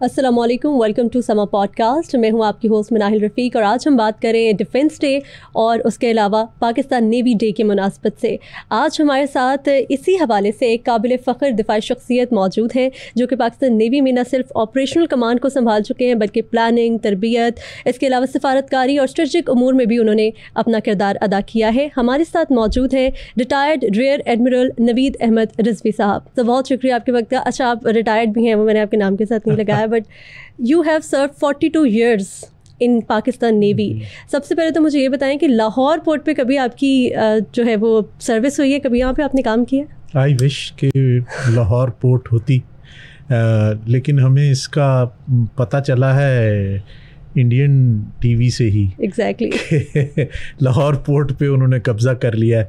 السلام علیکم، welcome to سما پوڈ کاسٹ. میں ہوں آپ کی ہوسٹ مناہل رفیق اور آج ہم بات کریں ڈیفینس ڈے اور اس کے علاوہ پاکستان نیوی ڈے کی مناسبت سے. آج ہمارے ساتھ اسی حوالے سے ایک قابل فخر دفاعی شخصیت موجود ہے جو کہ پاکستان نیوی میں نہ صرف آپریشنل کمانڈ کو سنبھال چکے ہیں بلکہ پلاننگ، تربیت، اس کے علاوہ سفارتکاری اور اسٹریٹجک امور میں بھی انہوں نے اپنا کردار ادا کیا ہے. ہمارے ساتھ موجود ہیں ریٹائرڈ ریئر ایڈمرل نوید احمد رضوی صاحب. تو بہت شکریہ آپ کے وقت کا. اچھا، آپ ریٹائرڈ بھی ہیں، وہ میں نے آپ کے نام کے ساتھ نہیں لگایا، but you have served 42 years in Pakistan navy. سب سے پہلے تو مجھے یہ بتائیں کہ لاہور پورٹ پہ کبھی آپ کی جو ہے وہ سروس ہوئی ہے؟ کبھی یہاں پہ آپ نے کام کیا؟ آئی وش کہ لاہور پورٹ ہوتی، لیکن ہمیں اس کا پتہ چلا ہے انڈین ٹی وی سے ہی. ایگزیکٹلی لاہور پورٹ پہ انہوں نے قبضہ کر لیا ہے.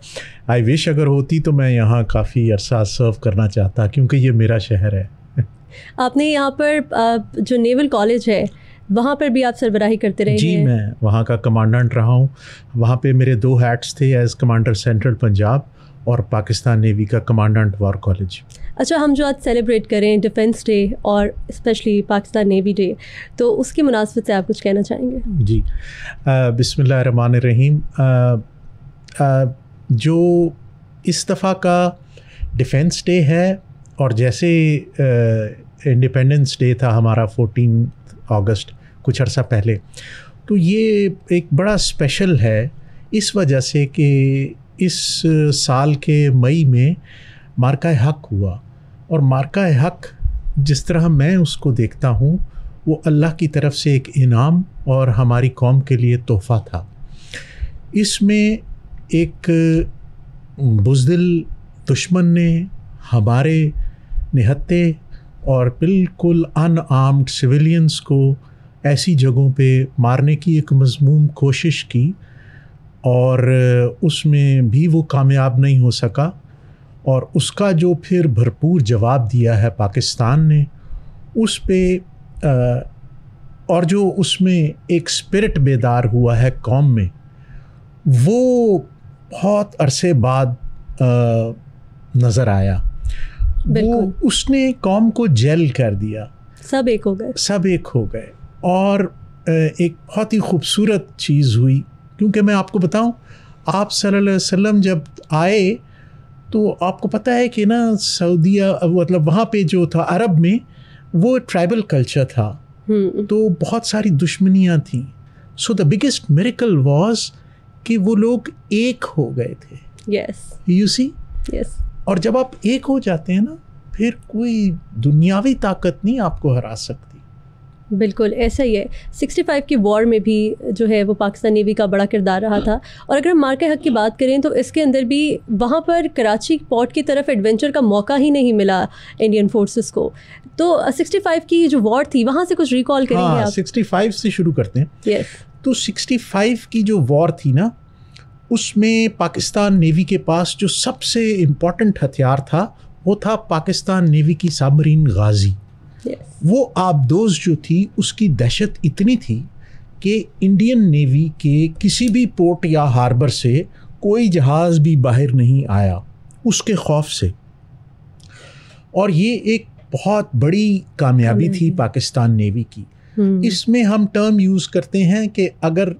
آئی وش اگر ہوتی تو میں یہاں کافی عرصہ سرو کرنا چاہتا کیونکہ یہ میرا شہر ہے. آپ نے یہاں پر جو نیول کالج ہے وہاں پر بھی آپ سربراہی کرتے رہے ہیں؟ جی، میں وہاں کا کمانڈنٹ رہا ہوں. وہاں پہ میرے 2 ہیٹس تھے، ایز کمانڈر سینٹرل پنجاب اور پاکستان نیوی کا کمانڈنٹ وار کالج. اچھا، ہم جو آج سیلیبریٹ کریں ڈیفینس ڈے اور اسپیشلی پاکستان نیوی ڈے، تو اس کی مناسبت سے آپ کچھ کہنا چاہیں گے؟ جی، بسم اللہ الرحمن الرحیم. جو اس دفعہ کا ڈیفینس ڈے ہے اور جیسے انڈیپینڈنس ڈے تھا ہمارا 14 اگست کچھ عرصہ پہلے، تو یہ ایک بڑا اسپیشل ہے اس وجہ سے کہ اس سال کے مئی میں مارکہ حق ہوا. اور مارکہ حق جس طرح میں اس کو دیکھتا ہوں وہ اللہ کی طرف سے ایک انعام اور ہماری قوم کے لیے تحفہ تھا. اس میں ایک بزدل دشمن نے ہمارے نہتے اور بالکل ان آرمڈ سویلینس کو ایسی جگہوں پہ مارنے کی ایک مذموم کوشش کی اور اس میں بھی وہ کامیاب نہیں ہو سکا. اور اس کا جو پھر بھرپور جواب دیا ہے پاکستان نے اس پہ، اور جو اس میں ایک اسپرٹ بیدار ہوا ہے قوم میں، وہ بہت عرصے بعد نظر آیا. وہ اس نے قوم کو جیل کر دیا، سب ایک ہو گئے. اور ایک بہت ہی خوبصورت چیز ہوئی، کیونکہ میں آپ کو بتاؤں، آپ صلی اللہ علیہ وسلم جب آئے تو آپ کو پتہ ہے کہ نا سعودیہ، مطلب وہاں پہ جو تھا عرب میں وہ ٹرائبل کلچر تھا، تو بہت ساری دشمنیاں تھیں. سو دا بگیسٹ میریکل واز کہ وہ لوگ ایک ہو گئے تھے. یو سی. اور جب آپ ایک ہو جاتے ہیں نا، پھر کوئی دنیاوی طاقت نہیں آپ کو ہرا سکتی. بالکل ایسا ہی ہے. 65 کی وار میں بھی جو ہے وہ پاکستان نیوی کا بڑا کردار رہا تھا. اور اگر ہم مارکہ حق کی بات کریں تو اس کے اندر بھی وہاں پر کراچی پورٹ کی طرف ایڈونچر کا موقع ہی نہیں ملا انڈین فورسز کو. تو 65 کی جو وار تھی وہاں سے کچھ ریکال کریں گے آپ؟ 65 سے شروع کرتے ہیں. تو 65 کی جو وار تھی نا، اس میں پاکستان نیوی کے پاس جو سب سے امپورٹنٹ ہتھیار تھا وہ تھا پاکستان نیوی کی سبمرین غازی. وہ آبدوز جو تھی اس کی دہشت اتنی تھی کہ انڈین نیوی کے کسی بھی پورٹ یا ہاربر سے کوئی جہاز بھی باہر نہیں آیا اس کے خوف سے. اور یہ ایک بہت بڑی کامیابی تھی پاکستان نیوی کی. اس میں ہم ٹرم یوز کرتے ہیں کہ اگر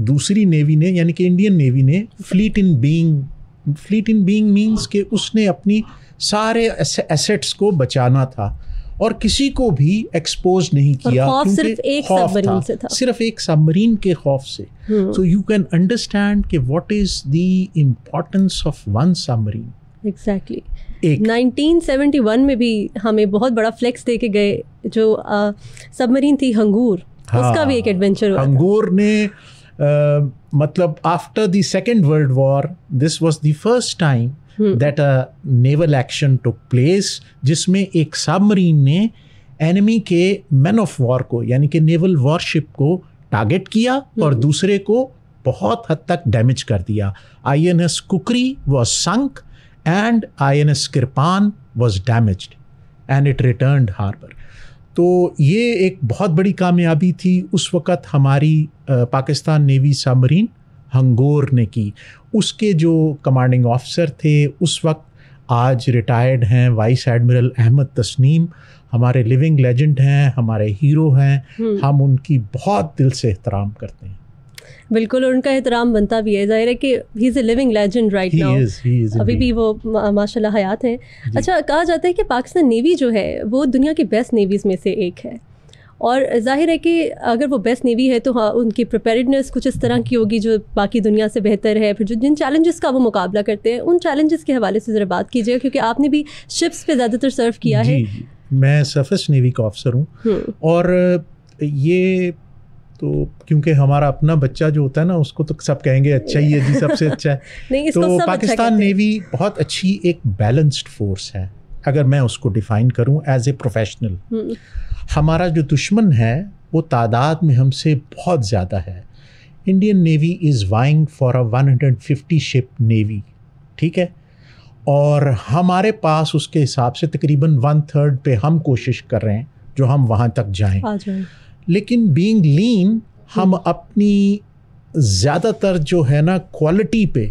دوسری نیوی نے، یعنی کہ انڈین نیوی نے فلیٹ ان بینگ مینس کہ اس نے اپنی سارے ایسیٹس کو بچانا تھا اور کسی کو بھی ایکسپوز نہیں کیا، صرف ایک سبمرین کے خوف سے. سو یو کین انڈرسٹینڈ کہ what is the importance of one submarine. Exactly. 1971 میں بھی ہمیں بہت بڑا فلیکس دے کے گئے، جو سبمرین تھی ہنگور، اس کا بھی ایک ایڈونچر ہوا. ہنگور نے مطلب after the second world war this was the first time that a naval action took place جس میں ایک سب مرین نے اینمی کے مین آف وار کو، یعنی کہ نیول وار شپ کو ٹارگٹ کیا اور دوسرے کو بہت حد تک ڈیمیج کر دیا. INS Khukri was sunk and INS Kirpan was damaged and it returned harbour. تو یہ ایک بہت بڑی کامیابی تھی اس وقت ہماری پاکستان نیوی سب مرین ہنگور نے کی. اس کے جو کمانڈنگ آفیسر تھے اس وقت آج ریٹائرڈ ہیں وائس ایڈمرل احمد تسنیم، ہمارے لیونگ لیجنڈ ہیں، ہمارے ہیرو ہیں، ہم ان کی بہت دل سے احترام کرتے ہیں. بالکل، اور ان کا احترام بنتا بھی ہے. ظاہر ہے کہ he is a living legend right now, ابھی بھی وہ ماشاء اللہ حیات ہیں. اچھا، کہا جاتا ہے کہ پاکستان نیوی جو ہے وہ دنیا کی بیسٹ نیویز میں سے ایک ہے، اور ظاہر ہے کہ اگر وہ بیسٹ نیوی ہے تو ان کی پریپیئرڈنیس کچھ اس طرح کی ہوگی جو باقی دنیا سے بہتر ہے. پھر جن چیلنجز کا وہ مقابلہ کرتے ہیں، ان چیلنجز کے حوالے سے ذرا بات کیجیے، کیونکہ آپ نے بھی شپس پہ زیادہ تر سرو کیا ہے. جی، میں سرفیس نیوی کا آفسر ہوں، اور یہ تو کیونکہ ہمارا اپنا بچہ جو ہوتا ہے نا، اس کو تو سب کہیں گے اچھا ہی ہے جی، سب سے اچھا ہے. تو پاکستان نیوی بہت اچھی ایک بیلنسڈ فورس ہے اگر میں اس کو ڈیفائن کروں ایز اے پروفیشنل. ہمارا جو دشمن ہے وہ تعداد میں ہم سے بہت زیادہ ہے. Indian navy is vying for a 150 ship navy, ٹھیک ہے، اور ہمارے پاس اس کے حساب سے تقریباً 1/3 پہ ہم کوشش کر رہے ہیں جو ہم وہاں تک جائیں. لیکن بینگ لین ہم اپنی زیادہ تر جو ہے نا کوالٹی پہ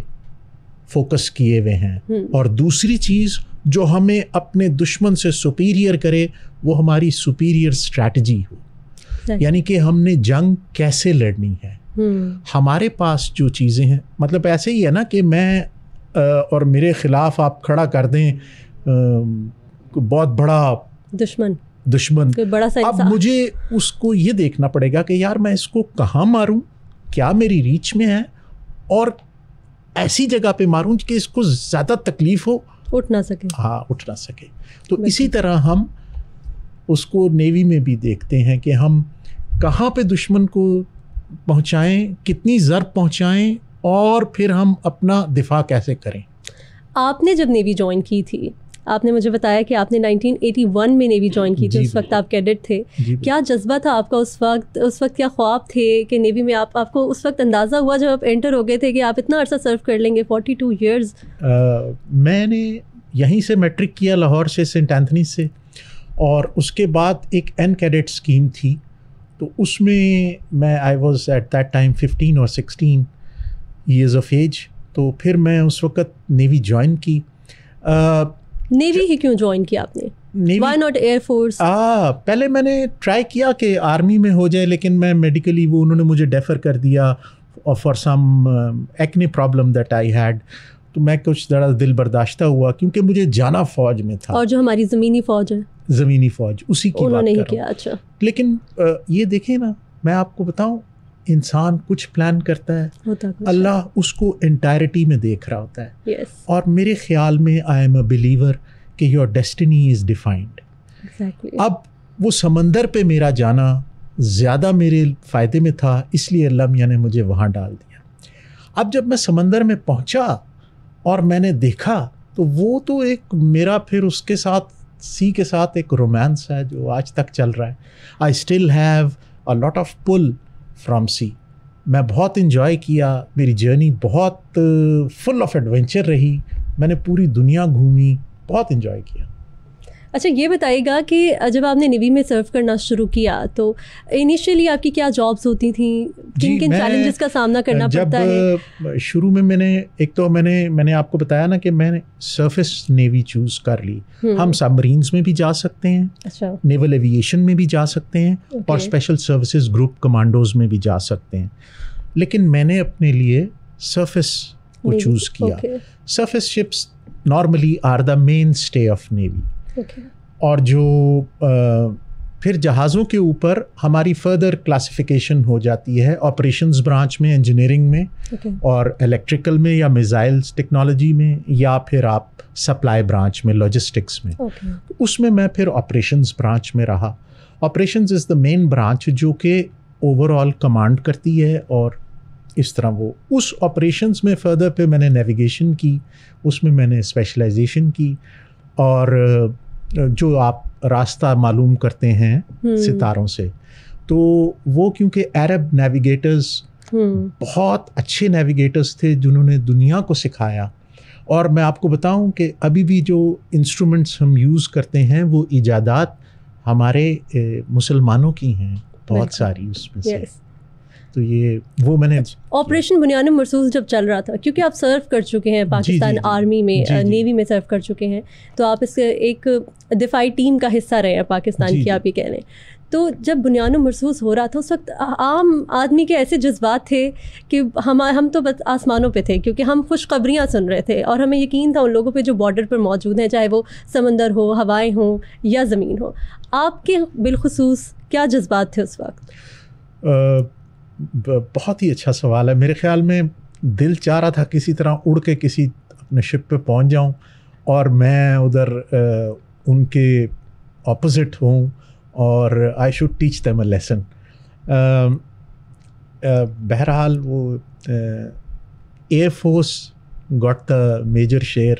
فوکس کیے ہوئے ہیں، اور دوسری چیز جو ہمیں اپنے دشمن سے سپیریئر کرے وہ ہماری سپیریئر اسٹریٹجی ہو، یعنی کہ ہم نے جنگ کیسے لڑنی ہے. ہمارے پاس جو چیزیں ہیں، مطلب ایسے ہی ہے نا کہ میں اور میرے خلاف آپ کھڑا کر دیں بہت بڑا دشمن، اب مجھے اس کو یہ دیکھنا پڑے گا کہ یار میں اس کو کہاں ماروں، کیا میری ریچ میں ہے، اور ایسی جگہ پہ ماروں کہ اس کو زیادہ تکلیف ہو، اٹھ نہ سکے. ہاں، اٹھ نہ سکے. تو اسی طرح ہم اس کو نیوی میں بھی دیکھتے ہیں کہ ہم کہاں پہ دشمن کو پہنچائیں، کتنی ضرب پہنچائیں، اور پھر ہم اپنا دفاع کیسے کریں. آپ نے جب نیوی جوائن کی تھی، آپ نے مجھے بتایا کہ آپ نے 1981 میں نیوی جوائن کی تھی. اس وقت آپ کیڈٹ تھے. کیا جذبہ تھا آپ کا اس وقت کیا خواب تھے کہ نیوی میں آپ کو اس وقت اندازہ ہوا جب آپ انٹر ہو گئے تھے کہ آپ اتنا عرصہ سرو کر لیں گے، 42 ایئرز؟ میں نے یہیں سے میٹرک کیا، لاہور سے، سینٹ اینتھنی سے، اور اس کے بعد ایک این کیڈٹ اسکیم تھی، تو اس میں I was at that time 15 اور 16 ایئرز آف ایج. تو پھر میں اس وقت نیوی جوائن کی. نیوی ہی کیوں جوائن کیا آپ نے؟ Why not air force? پہلے میں نے ٹرائی کیا کہ آرمی میں ہو جائے، لیکن میں میڈیکلی وہ انہوں نے مجھے ڈیفر کر دیا for some acne problem that I had. تو میں کچھ ذرا دل برداشتہ ہوا کیونکہ مجھے جانا فوج میں تھا. اور جو ہماری زمینی فوج ہے، زمینی فوج، اسی کی انہوں بات نے کر ہی رہا کیا. ہوں. اچھا، لیکن یہ دیکھیں نا، میں آپ کو بتاؤں، انسان کچھ پلان کرتا ہے، اللہ اس کو انٹائرٹی میں دیکھ رہا ہوتا ہے. اور میرے خیال میں آئی ایم اے بلیور کہ یور ڈیسٹنی از ڈیفائنڈ. اب وہ سمندر پہ میرا جانا زیادہ میرے فائدے میں تھا، اس لیے اللہ میاں نے مجھے وہاں ڈال دیا. اب جب میں سمندر میں پہنچا اور میں نے دیکھا، تو وہ تو ایک میرا پھر اس کے ساتھ سی کے ساتھ ایک رومانس ہے جو آج تک چل رہا ہے. I still have a lot of pull from sea. میں بہت انجوائے کیا، میری جرنی بہت فل آف ایڈونچر رہی، میں نے پوری دنیا گھومی، بہت انجوائے کیا. اچھا، یہ بتائیے گا کہ جب آپ نے نیوی میں سرو کرنا شروع کیا تو انیشیلی آپ کی کیا جابس ہوتی تھیں، کن کن چیلنجز کا سامنا کرنا پڑتا ہے؟ جب شروع میں میں نے آپ کو بتایا نا کہ میں نے سرفیس نیوی چوز کر لی. ہم سب مرینز میں بھی جا سکتے ہیں، نیول ایویشن میں بھی جا سکتے ہیں، اور اسپیشل سروسز گروپ کمانڈوز میں بھی جا سکتے ہیں. لیکن میں نے اپنے لیے سرفیس کو چوز کیا. Surface ships normally are the mainstay of navy. اور جو پھر جہازوں کے اوپر ہماری فردر کلاسیفیکیشن ہو جاتی ہے آپریشنز برانچ میں، انجینئرنگ میں، اور الیکٹریکل میں، یا میزائلز ٹیکنالوجی میں، یا پھر آپ سپلائی برانچ میں، لاجسٹکس میں. اس میں پھر آپریشنز برانچ میں رہا. آپریشنز از دا مین برانچ جو کہ اوور آل کمانڈ کرتی ہے، اور اس طرح وہ اس آپریشنز میں فردر پہ میں نے نیویگیشن کی، اس میں نے اسپیشلائزیشن کی. اور جو آپ راستہ معلوم کرتے ہیں ستاروں سے، تو وہ کیونکہ عرب نیویگیٹرز بہت اچھے نیویگیٹرز تھے جنہوں نے دنیا کو سکھایا. اور میں آپ کو بتاؤں کہ ابھی بھی جو انسٹرومنٹس ہم یوز کرتے ہیں وہ ایجادات ہمارے مسلمانوں کی ہیں بہت ساری اس میں سے. تو یہ وہ میں نے آپریشن بنیان مرصوص جب چل رہا تھا، کیونکہ آپ سرو کر چکے ہیں پاکستان آرمی میں، نیوی میں سرو کر چکے ہیں، تو آپ اس ایک دفاعی ٹیم کا حصہ رہے ہیں پاکستان کی، آپ یہ کہہ لیں. تو جب بنیان مرصوص ہو رہا تھا اس وقت عام آدمی کے ایسے جذبات تھے کہ ہم تو بس آسمانوں پہ تھے، کیونکہ ہم خوشخبریاں سن رہے تھے اور ہمیں یقین تھا ان لوگوں پہ جو بارڈر پر موجود ہیں، چاہے وہ سمندر ہو، ہوائیں ہوں یا زمین ہو. آپ کے بالخصوص کیا جذبات تھے اس وقت؟ بہت ہی اچھا سوال ہے. میرے خیال میں دل چاہ رہا تھا کسی طرح اڑ کے کسی اپنے شپ پہ پہنچ جاؤں اور میں ادھر ان کے اپوزٹ ہوں اور I should teach them a lesson. بہرحال وہ air force got the major share.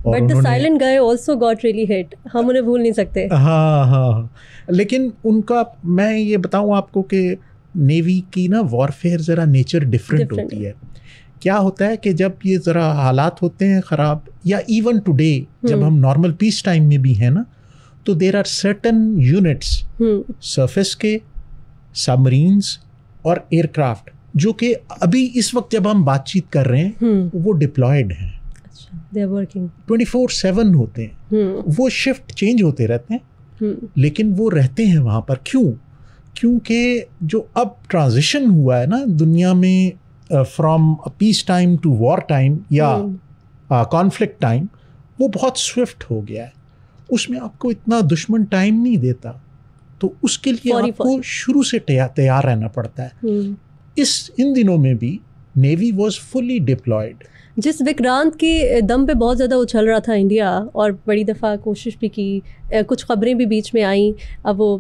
But the silent guy also got really hit. ہم انہیں بھول نہیں سکتے. ہاں لیکن ان کا میں یہ بتاؤں آپ کو کہ نیوی کی نا وارفیئر ذرا نیچر ڈفرینٹ ہوتی ہے. کیا ہوتا ہے کہ جب یہ ذرا حالات ہوتے ہیں خراب، یا ایون ٹوڈے جب ہم نارمل پیس ٹائم میں بھی ہیں نا، تو there are certain units surface کے، سب مرینس اور ایئر کرافٹ جو کہ ابھی اس وقت جب ہم بات چیت کر رہے ہیں وہ ڈپلائڈ ہیں. 24/7 ہوتے ہیں. وہ شفٹ چینج ہوتے رہتے ہیں لیکن وہ رہتے ہیں وہاں پر. کیونکہ جو اب ٹرانزیشن ہوا ہے نا دنیا میں from peace time to war time یا کانفلکٹ ٹائم، وہ بہت سوئفٹ ہو گیا ہے. اس میں آپ کو اتنا دشمن ٹائم نہیں دیتا، تو اس کے لیے آپ کو شروع سے تیار رہنا پڑتا ہے. ان دنوں میں بھی نیوی واز فلی ڈپلائڈ. جس وکرانت کے دم پہ بہت زیادہ اچھل رہا تھا انڈیا، اور بڑی دفعہ کوشش بھی کی، کچھ خبریں بھی بیچ میں آئیں. اب وہ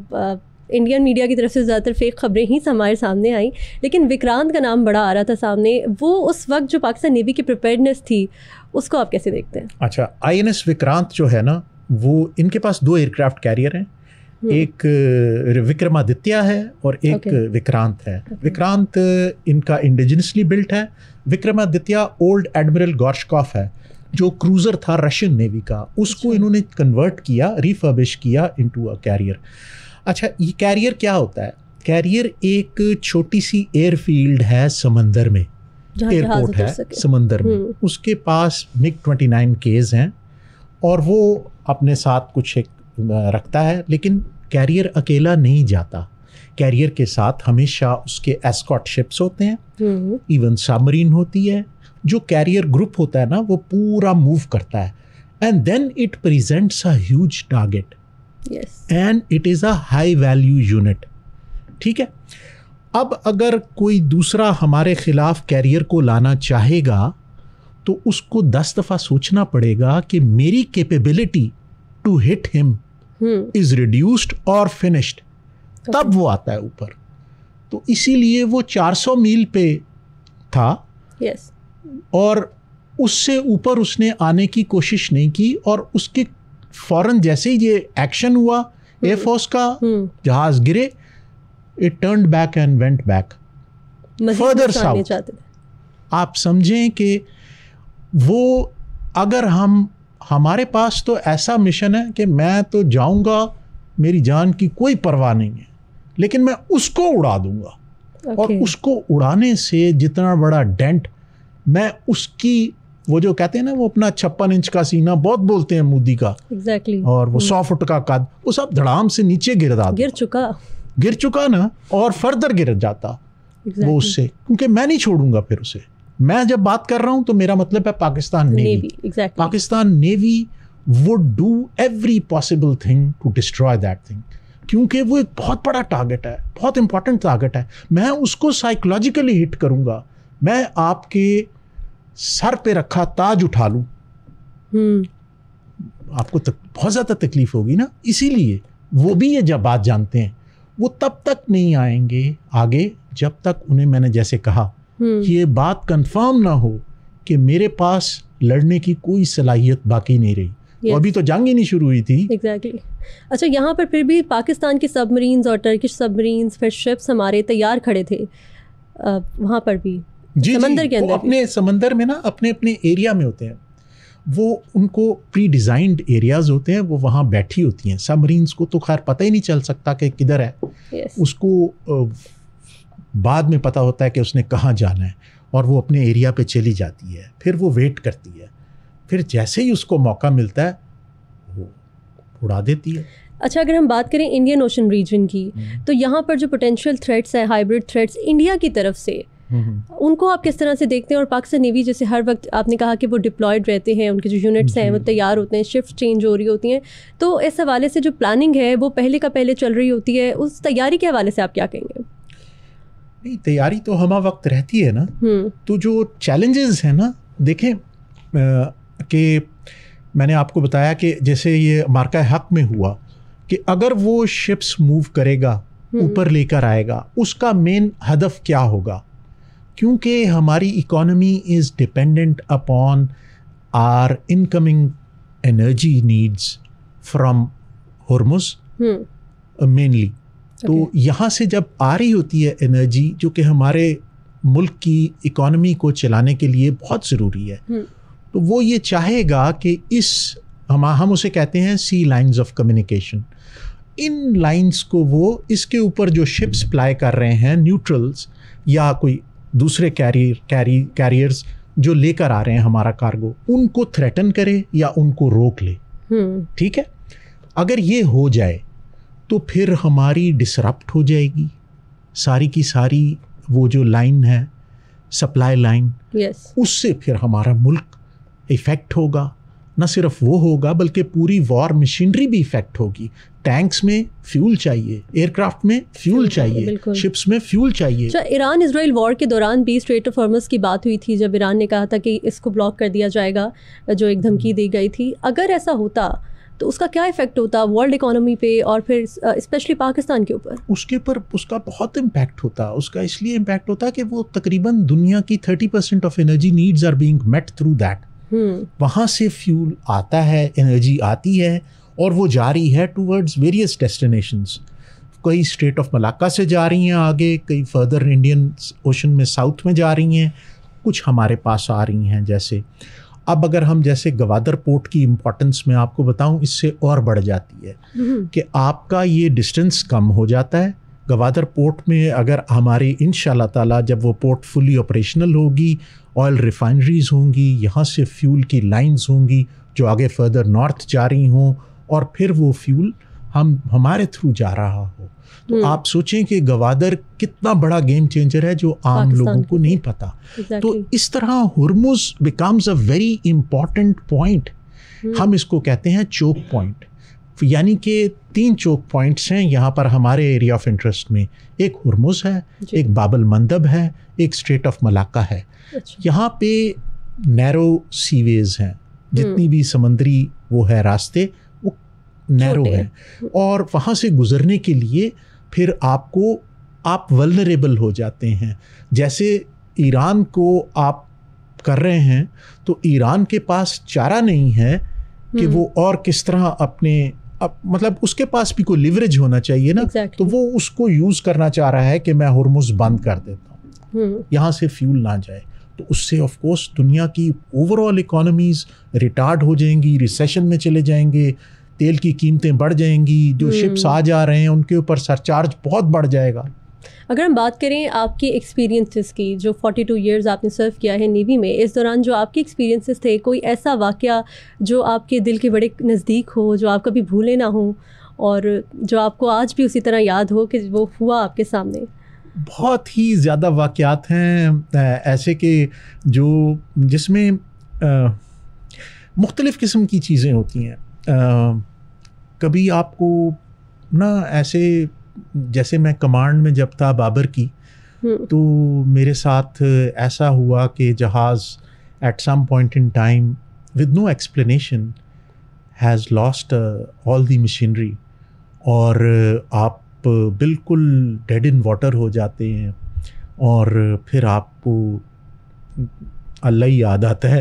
انڈین میڈیا کی طرف سے زیادہ تر فیک خبریں ہی ہمارے سامنے آئیں، لیکن وکرانت کا نام بڑا آ رہا تھا سامنے. وہ اس وقت جو پاکستان نیوی کی پریپیئرنیس تھی اس کو آپ کیسے دیکھتے ہیں؟ اچھا، INS وکرانت جو ہے نا، وہ ان کے پاس 2 ایئر کرافٹ کیریئر ہیں. ایک وکرمادتیہ ہے اور ایک وکرانت ہے. وکرانت ان کا انڈیجنسلی بلٹ ہے. وکرمادتیہ اولڈ ایڈمرل گورشکوف ہے جو کروزر تھا رشین نیوی کا. اس کو انہوں نے کنورٹ کیا، ریفربش کیا انٹو اے کیریئر. اچھا، یہ کیریئر کیا ہوتا ہے؟ کیریئر ایک چھوٹی سی ایئر فیلڈ ہے سمندر میں، ایئرپورٹ ہے سمندر میں. اس کے پاس MiG-29Ks ہیں اور وہ اپنے ساتھ کچھ ایک رکھتا ہے، لیکن کیریئر اکیلا نہیں جاتا. کیریئر کے ساتھ ہمیشہ اس کے ایسکارٹ شپس ہوتے ہیں، ایون سبمرین ہوتی ہے. جو کیریئر گروپ ہوتا ہے نا وہ پورا موو کرتا ہے، and then it presents a huge target and it is a high value unit. ٹھیک ہے، اب اگر کوئی دوسرا ہمارے خلاف کیریئر کو لانا چاہے گا تو اس کو 10 دفعہ سوچنا پڑے گا کہ میری کیپیبلٹی ٹو ہٹ ہم از ریڈیوسڈ اور فنشڈ، تب وہ آتا ہے اوپر. تو اسی لیے وہ 400 میل پہ تھا اور اس سے اوپر اس نے آنے کی کوشش نہیں کی. اور اس کے فوراً جیسے ہی یہ ایکشن ہوا ایئر فورس کا، جہاز گرے، it turned back and went back further south. آپ سمجھیں کہ وہ اگر ہمارے پاس تو ایسا مشن ہے کہ میں تو جاؤں گا، میری جان کی کوئی پرواہ نہیں ہے، لیکن میں اس کو اڑا دوں گا. اور اس کو اڑانے سے جتنا بڑا ڈینٹ، میں اس کی وہ جو کہتے ہیں نا، وہ اپنا 56 انچ کا سینہ بہت بولتے ہیں مودی کا، اور وہ 100 فٹ کا قد، وہ سب دھڑام سے نیچے گر چکا نا، اور فردر گر جاتا وہ اس سے، کیونکہ میں نہیں چھوڑوں گا پھر اسے. میں جب بات کر رہا ہوں تو میرا مطلب ہے Pakistan navy. Pakistan navy would do every possible thing to destroy that thing، کیونکہ وہ ایک بہت بڑا ٹارگٹ ہے، بہت امپورٹنٹ ٹارگٹ ہے. میں اس کو سائیکولوجیکلی ہٹ کروں گا، میں آپ کے سر پہ رکھا تاج اٹھا لوں، آپ کو بہت زیادہ تکلیف ہوگی نا. اسی لیے وہ بھی یہ جب بات جانتے ہیں، وہ تب تک نہیں آئیں گے آگے جب تک انہیں، میں نے جیسے کہا، یہ بات کنفرم نہ ہو کہ میرے پاس لڑنے کی کوئی صلاحیت باقی نہیں رہی. ابھی تو جنگ ہی نہیں شروع ہوئی تھی. ایگزیکٹلی. اچھا، یہاں پر پھر بھی پاکستان کی سب مرینز اور ٹرکش سب مرینز پھر شپس ہمارے تیار کھڑے تھے وہاں پر بھی سمندر کے اندر. اپنے سمندر میں نا اپنے ایریا میں ہوتے ہیں وہ، ان کو پری ڈیزائنڈ ایریاز ہوتے ہیں، وہ وہاں بیٹھی ہوتی ہیں. سب مرینز کو تو خیر پتہ ہی نہیں چل سکتا کہ کدھر ہے. اس کو بعد میں پتہ ہوتا ہے کہ اس نے کہاں جانا ہے اور وہ اپنے ایریا پہ چلی جاتی ہے. پھر وہ ویٹ کرتی ہے, پھر جیسے ہی اس کو موقع ملتا ہے وہ اڑا دیتی ہے. اچھا, اگر ہم بات کریں انڈین اوشن ریجن کی, تو یہاں پر جو پوٹینشیل تھریٹس ہیں, ہائیبرڈ تھریٹس انڈیا کی طرف سے, ان کو آپ کس طرح سے دیکھتے ہیں؟ اور پاکستان نیوی جیسے ہر وقت آپ نے کہا کہ وہ ڈپلائڈ رہتے ہیں, ان کے جو یونٹس ہیں وہ تیار ہوتے ہیں, شفٹ چینج ہو رہی ہوتی ہیں, تو اس حوالے سے جو پلاننگ ہے وہ پہلے کا پہلے چل رہی ہوتی ہے, اس تیاری کے حوالے سے آپ کیا کہیں گے؟ نہیں, تیاری تو ہمہ وقت رہتی ہے نا. تو جو چیلنجز ہیں نا, دیکھیں کہ میں نے آپ کو بتایا کہ جیسے یہ مارکہ حق میں ہوا کہ اگر وہ شپس موو کرے گا, اوپر لے کر آئے گا, اس کا مین ہدف کیا ہوگا؟ کیونکہ ہماری economy is dependent upon our incoming energy needs from Hormuz mainly. تو یہاں سے جب آ رہی ہوتی ہے انرجی, جو کہ ہمارے ملک کی اکانومی کو چلانے کے لیے بہت ضروری ہے, تو وہ یہ چاہے گا کہ ہم اسے کہتے ہیں سی لائنز آف کمیونیکیشن, ان لائنز کو وہ اس کے اوپر جو شپس پلائی کر رہے ہیں, نیوٹرلز یا کوئی دوسرے کیریئرز جو لے کر آ رہے ہیں ہمارا کارگو, ان کو تھریٹن کرے یا ان کو روک لے. ٹھیک ہے, اگر یہ ہو جائے تو پھر ہماری ڈسرپٹ ہو جائے گی ساری کی ساری وہ جو لائن ہے, سپلائی لائن, اس سے پھر ہمارا ملک افیکٹ ہوگا. نہ صرف وہ ہوگا بلکہ پوری وار مشینری بھی افیکٹ ہوگی. ٹینکس میں فیول چاہیے, ایئر کرافٹ میں فیول چاہیے, شپس میں فیول چاہیے. ایران اسرائیل وار کے دوران بھی اسٹریٹ آف ہارمز کی بات ہوئی تھی, جب ایران نے کہا تھا کہ اس کو بلاک کر دیا جائے گا, جو ایک دھمکی دی گئی تھی. اگر ایسا ہوتا تو اس کا کیا افیکٹ ہوتا ورلڈ اکانومی پہ اور پھر اسپیشلی پاکستان کے اوپر؟ اس کے اوپر اس کا بہت امپیکٹ ہوتا. اس کا اس لیے امپیکٹ ہوتا کہ وہ تقریباً دنیا کی 30% of energy needs are being met through that. وہاں سے فیول آتا ہے, انرجی آتی ہے اور وہ جا رہی ہے ٹورڈز ویریس ڈیسٹینیشنز. کئی اسٹریٹ آف ملاکا سے جا رہی ہیں آگے, کئی فردر انڈین اوشن میں ساؤتھ میں جا رہی ہیں, کچھ ہمارے پاس آ رہی ہیں. جیسے اب اگر ہم جیسے گوادر پورٹ کی امپورٹنس میں آپ کو بتاؤں, اس سے اور بڑھ جاتی ہے کہ آپ کا یہ ڈسٹینس کم ہو جاتا ہے. گوادر پورٹ میں اگر ہماری انشاءاللہ تعالیٰ جب وہ پورٹ فلی آپریشنل ہوگی, آئل ریفائنریز ہوں گی, یہاں سے فیول کی لائنز ہوں گی جو آگے فردر نارتھ جا رہی ہوں, اور پھر وہ فیول ہمارے تھرو جا رہا ہو, تو آپ سوچیں کہ گوادر کتنا بڑا گیم چینجر ہے جو عام لوگوں کو نہیں پتا. تو اس طرح Hormuz becomes a very important point. ہم اس کو کہتے ہیں چوک پوائنٹ, یعنی کہ 3 چوک پوائنٹس ہیں یہاں پر ہمارے ایریا آف انٹرسٹ میں. ایک ہرمز ہے, ایک باب المندب ہے, ایک اسٹریٹ آف ملاکا ہے. یہاں پہ نیرو سی ویز ہیں, جتنی بھی سمندری وہ ہے راستے وہ نیرو ہیں, اور وہاں سے گزرنے کے لیے پھر آپ ولنریبل ہو جاتے ہیں. جیسے ایران کو آپ کر رہے ہیں تو ایران کے پاس چارہ نہیں ہے کہ وہ اور کس طرح مطلب اس کے پاس بھی کوئی لیوریج ہونا چاہیے نا. تو وہ اس کو یوز کرنا چاہ رہا ہے کہ میں ہرمز بند کر دیتا ہوں, یہاں سے فیول نہ جائے. تو اس سے آف کورس دنیا کی اوور آل اکانومیز ریٹارڈ ہو جائیں گی, ریسیشن میں چلے جائیں گے, تیل کی قیمتیں بڑھ جائیں گی, جو شپس آ جا رہے ہیں ان کے اوپر سرچارج بہت بڑھ جائے گا. اگر ہم بات کریں آپ کے ایکسپیرینسز کی, جو 42 ایئرز آپ نے سرو کیا ہے نیوی میں, اس دوران جو آپ کے ایکسپیرینسز تھے, کوئی ایسا واقعہ جو آپ کے دل کے بڑے نزدیک ہو, جو آپ کبھی بھولے نہ ہوں, اور جو آپ کو آج بھی اسی طرح یاد ہو کہ وہ ہوا آپ کے سامنے؟ بہت ہی زیادہ واقعات ہیں ایسے کہ جس میں مختلف قسم کی چیزیں ہوتی ہیں. کبھی آپ کو نا ایسے, جیسے میں کمانڈ میں جب تھا بابر کی, تو میرے ساتھ ایسا ہوا کہ جہاز at some point in time with no explanation has lost all the machinery, اور آپ بالکل ڈیڈ ان واٹر ہو جاتے ہیں, اور پھر آپ کو اللہ ہی یاد آتا ہے.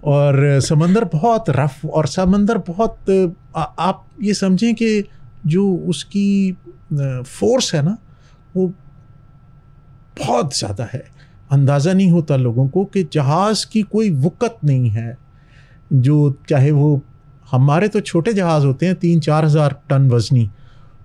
اور سمندر بہت رف, اور سمندر بہت, آپ یہ سمجھیں کہ جو اس کی فورس ہے نا وہ بہت زیادہ ہے. اندازہ نہیں ہوتا لوگوں کو کہ جہاز کی کوئی وقت نہیں ہے, جو چاہے وہ ہمارے تو چھوٹے جہاز ہوتے ہیں 3-4 ہزار ٹن وزنی,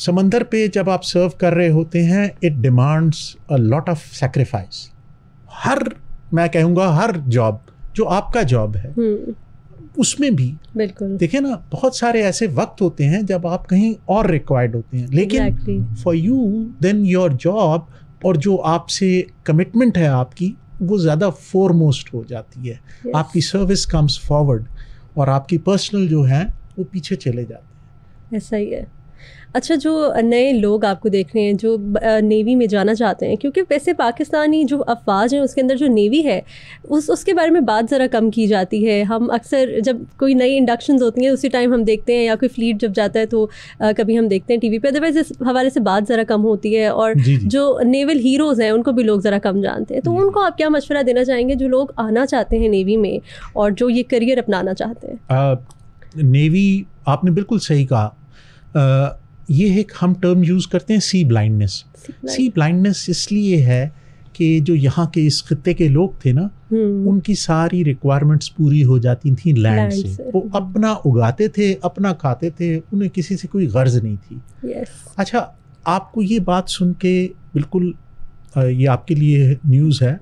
سمندر پہ جب آپ سرو کر رہے ہوتے ہیں it demands a lot of sacrifice. میں کہوں گا ہر جاب جو آپ کا جاب ہے اس میں بھی بالکل دیکھیں نا بہت سارے ایسے وقت ہوتے ہیں جب آپ کہیں اور ریکوائرڈ ہوتے ہیں, لیکن for you then your job اور جو آپ سے کمٹمنٹ ہے آپ کی وہ زیادہ فور موسٹ ہو جاتی ہے. آپ کی سروس کمز فارورڈ اور آپ کی پرسنل جو ہیں وہ پیچھے چلے جاتے ہیں. ایسا ہی ہے. اچھا, جو نئے لوگ آپ کو دیکھ رہے ہیں جو نیوی میں جانا چاہتے ہیں, کیونکہ ویسے پاکستانی جو افواج ہیں اس کے اندر جو نیوی ہے اس کے بارے میں بات ذرا کم کی جاتی ہے. ہم اکثر جب کوئی نئی انڈکشنز ہوتی ہیں اسی ٹائم ہم دیکھتے ہیں, یا کوئی فلیٹ جب جاتا ہے تو کبھی ہم دیکھتے ہیں ٹی وی پہ, ادروائز اس حوالے سے بات ذرا کم ہوتی ہے. اور جو نیول ہیروز ہیں ان کو بھی لوگ ذرا کم جانتے ہیں. تو ان کو آپ کیا مشورہ دینا چاہیں گے جو لوگ آنا چاہتے ہیں نیوی میں اور جو یہ کریئر اپنانا چاہتے ہیں؟ نیوی آپ نے بالکل صحیح کہا. یہ ایک ہم ٹرم یوز کرتے ہیں سی بلائنڈنس. سی بلائنڈنس اس لیے ہے کہ جو یہاں کے اس خطے کے لوگ تھے نا ان کی ساری ریکوائرمنٹس پوری ہو جاتی تھیں لینڈ سے. وہ اپنا اگاتے تھے, اپنا کھاتے تھے, انہیں کسی سے کوئی غرض نہیں تھی. اچھا, آپ کو یہ بات سن کے بالکل یہ آپ کے لیے نیوز ہے,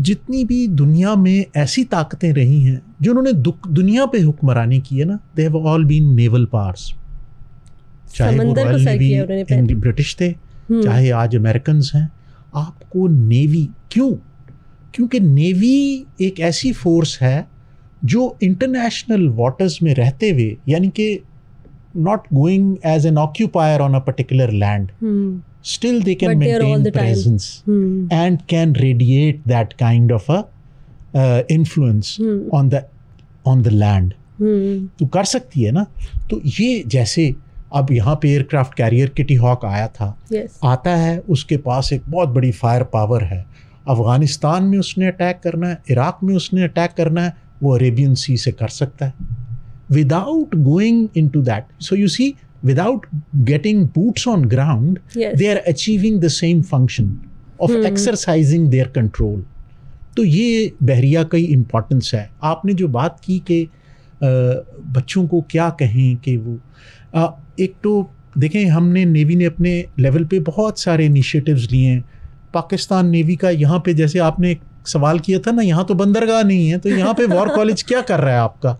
جتنی بھی دنیا میں ایسی طاقتیں رہی ہیں جنہوں نے دنیا پہ حکمرانی کی ہے نا, they have all been naval powers. چاہے وہ رائل نیوی برٹش تھے, چاہے آج امریکنز ہیں. آپ کو نیوی کیونکہ نیوی ایک ایسی فورس ہے جو انٹرنیشنل واٹرز میں رہتے ہوئے, یعنی کہ not going as an occupier on a particular land, still they can maintain presence and can radiate that kind of a influence on the land. تو کر سکتی ہے نا. تو یہ جیسے اب یہاں پہ ایئر کرافٹ کیریئر کٹی ہاک آیا تھا, آتا ہے, اس کے پاس ایک بہت بڑی فائر پاور ہے. افغانستان میں اس نے اٹیک کرنا ہے, عراق میں اس نے اٹیک کرنا ہے, وہ عربین سی سے کر سکتا ہے without going into that. So you see, without getting boots on ground, they are achieving the same function of exercising their control. تو یہ بحریہ کی امپورٹنس ہے. آپ نے جو بات کی کہ بچوں کو کیا کہیں کہ وہ ایک تو دیکھیں, ہم نے نیوی نے اپنے لیول پہ بہت سارے انیشیٹیوز لیے ہیں. پاکستان نیوی کا یہاں پہ جیسے آپ نے ایک سوال کیا تھا نا, یہاں تو بندرگاہ نہیں ہے, تو یہاں پہ وار کالج کیا کر رہا ہے آپ کا؟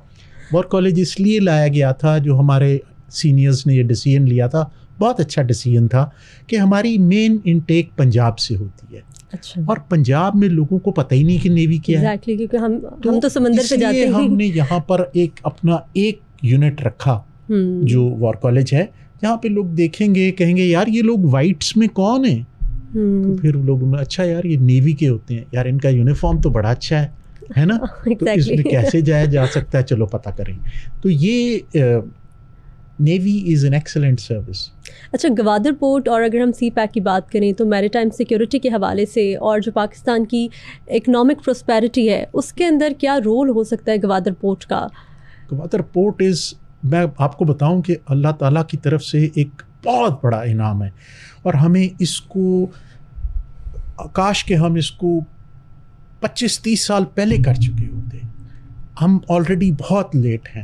وار کالج اس لیے لایا گیا تھا, جو ہمارے سینئرز نے یہ ڈیسیژن لیا تھا, بہت اچھا ڈیسیژن تھا, کہ ہماری مین انٹیک پنجاب سے ہوتی ہے. اور پنجاب میں لوگوں کو پتہ ہی نہیں کہ نیوی کیا ہے, کیونکہ ہم تو سمندر پہ جاتے ہیں. ہم نے یہاں پر اپنا ایک یونٹ رکھا جو وار کالج ہے, جہاں پہ لوگ دیکھیں گے کہیں گے یار یہ لوگ وائٹس میں کون ہیں, تو پھر لوگ اچھا یار یہ نیوی کے ہوتے ہیں, یار ان کا یونیفارم تو بڑا اچھا ہے نا, تو اس میں کیسے جایا جا سکتا ہے, چلو پتہ کریں. تو یہ navy is an excellent service. اچھا, گوادر پورٹ, اور اگر ہم سی پیک کی بات کریں تو میری ٹائم سیکیورٹی کے حوالے سے اور جو پاکستان کی اکنامک پراسپیرٹی ہے اس کے اندر کیا رول ہو سکتا ہے گوادر پورٹ کا؟ گوادر پورٹ میں آپ کو بتاؤں کہ اللہ تعالیٰ کی طرف سے ایک بہت بڑا انعام ہے, اور ہمیں اس کو کاش کہ ہم اس کو 25-30 سال پہلے کر چکے ہوتے. ہم آلریڈی بہت لیٹ ہیں.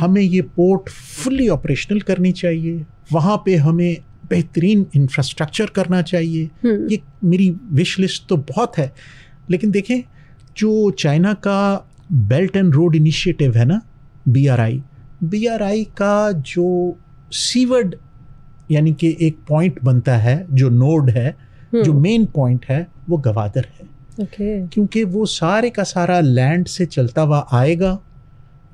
ہمیں یہ پورٹ فلی آپریشنل کرنی چاہیے, وہاں پہ ہمیں بہترین انفراسٹرکچر کرنا چاہیے. یہ میری وش لسٹ تو بہت ہے, لیکن دیکھیں جو چائنا کا بیلٹ اینڈ روڈ انیشیٹو ہے نا, BRI کا جو سیورڈ یعنی کہ ایک پوائنٹ بنتا ہے, جو نوڈ ہے, جو مین پوائنٹ ہے, وہ گوادر ہے. کیونکہ وہ سارے کا سارا لینڈ سے چلتا ہوا آئے گا,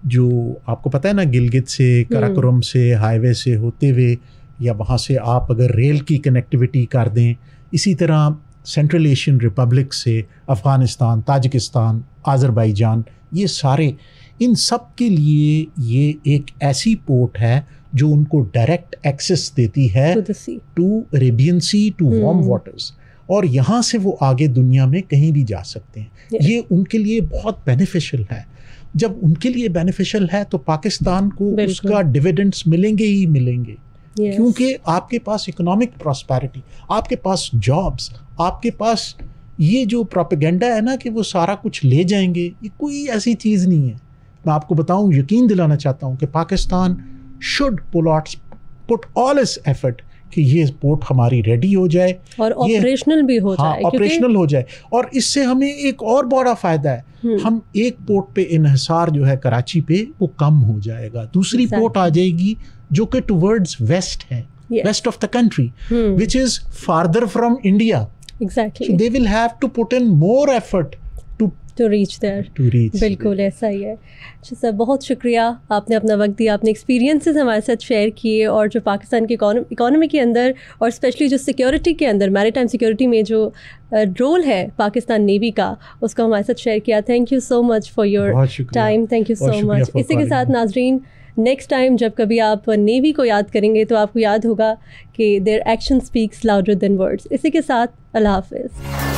جو آپ کو پتہ ہے نا گلگت سے, کراکرم سے, ہائی وے سے ہوتے ہوئے, یا وہاں سے آپ اگر ریل کی کنیکٹیویٹی کر دیں, اسی طرح سینٹرل ایشین ریپبلک سے افغانستان, تاجکستان, آذربائیجان, یہ سارے, ان سب کے لیے یہ ایک ایسی پورٹ ہے جو ان کو ڈائریکٹ ایکسیس دیتی ہے to Arabian sea, to warm waters, اور یہاں سے وہ آگے دنیا میں کہیں بھی جا سکتے ہیں. یہ ان کے لیے بہت بینیفیشل ہے. جب ان کے لیے بینیفیشل ہے تو پاکستان کو اس کا ڈیویڈنڈس ملیں گے ہی ملیں گے, کیونکہ آپ کے پاس اکنامک پراسپیرٹی, آپ کے پاس جابس, آپ کے پاس یہ جو پروپیگنڈا ہے نا کہ وہ سارا کچھ لے جائیں گے, یہ کوئی ایسی چیز نہیں ہے. میں آپ کو بتاؤں, یقین دلانا چاہتا ہوں کہ Pakistan should put all his effort کہ یہ پورٹ ہماری ریڈی ہو جائے اور آپریشنل بھی ہو جائے. ہاں آپریشنل ہو جائے. اور اس سے ہمیں ایک اور بڑا فائدہ ہے, ہم ایک پورٹ پہ انحصار جو ہے کراچی پہ وہ کم ہو جائے گا. دوسری پورٹ آ جائے گی جو کہ ٹورڈز ویسٹ ہے, west of the country, which is farther from India. Exactly. So they will have to put in more effort to reach there. بالکل ایسا ہی ہے. اچھا سر, بہت شکریہ, آپ نے اپنا وقت دیا, آپ نے ایکسپیرینسز ہمارے ساتھ شیئر کیے, اور جو پاکستان کی اکانومی کے اندر اور اسپیشلی جو سیکیورٹی کے اندر, میری ٹائم سیکیورٹی میں جو رول ہے پاکستان نیوی کا, اس کو ہمارے ساتھ شیئر کیا. Thank you so much for your time. Thank you so much. اسی کے ساتھ ناظرین, نیکسٹ ٹائم جب کبھی آپ نیوی کو یاد کریں گے تو آپ کو یاد ہوگا کہ their action speaks louder than words. اسی کے ساتھ اللہ حافظ.